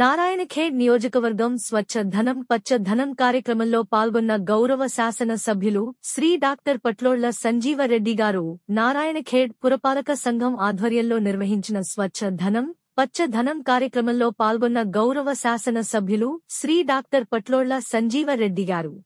నారాయణఖేడ్ నియోజకవర్గం స్వచ్ఛ ధనం పచ్చ ధనం కార్యక్రమంలో పాల్గొన్న గౌరవ శాసన సభ్యులు శ్రీ డాక్టర్ పట్లోళ్ల సంజీవరెడ్డి గారు నారాయణఖేడ్ పురపాలక సంఘం ఆధ్వర్యంలో నిర్వహించిన స్వచ్ఛ ధనం పచ్చ ధనం కార్యక్రమంలో పాల్గొన్న గౌరవ శాసన సభ్యులు శ్రీ డాక్టర్ పట్లోళ్ల సంజీవరెడ్డి గారు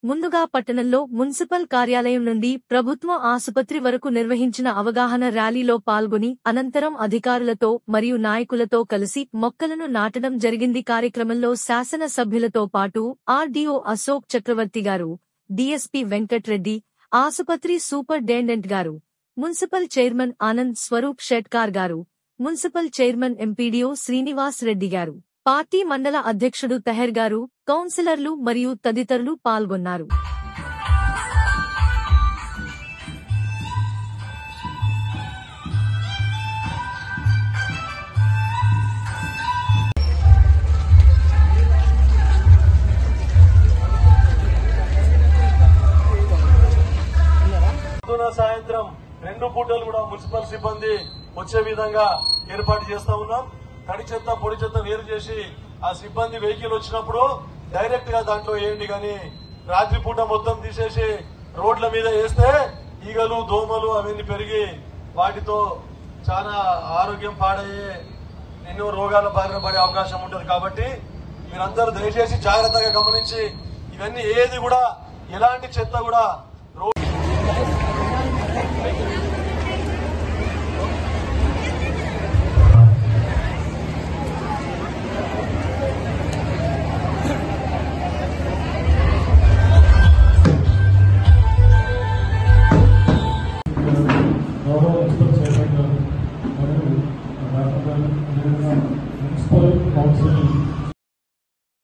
ముందుగా పట్టణంలో మున్సిపల్ కార్యాలయం నుండి ప్రభుత్వ ఆసుపత్రి వరకు నిర్వహించిన అవగాహన ర్యాలీలో పాల్గొని అనంతరం అధికారులతో మరియు నాయకులతో కలిసి మొక్కలను నాటడం జరిగింది. కార్యక్రమంలో శాసన సభ్యులతో పాటు ఆర్డీఓ అశోక్ చక్రవర్తి గారు, డీఎస్పీ వెంకట్రెడ్డి, ఆసుపత్రి సూపరింటెండెంట్ గారు, మున్సిపల్ చైర్మన్ ఆనంద్ స్వరూప్ షెట్కార్ గారు, municipal chairman MPDO Srinivas Reddy గారు, పార్టీ మండల అధ్యక్షుడు తహర్ గారు, కౌన్సిలర్లు మరియు తదితరులు పాల్గొన్నారు. సాయంత్రం 2 పూటలు కూడా మున్సిపల్ సిబ్బంది వచ్చే విధంగా ఏర్పాటు చేస్తా ఉన్నాం. తడి చెత్త పొడి చెత్త వేరు చేసి ఆ సిబ్బంది వెహికల్ వచ్చినప్పుడు డైరెక్ట్ గా దాంట్లో వేయండి, కానీ రాత్రిపూట మొత్తం తీసేసి రోడ్ల మీద వేస్తే ఈగలు దోమలు అవన్నీ పెరిగి వాటితో చాలా ఆరోగ్యం పాడయ్యే ఎన్నో రోగాల బారిన పడే అవకాశం ఉంటుంది. కాబట్టి మీరందరూ దయచేసి జాగ్రత్తగా గమనించి ఇవన్నీ ఏది కూడా ఎలాంటి చెత్త కూడా మున్సిపల్ కౌన్సిల్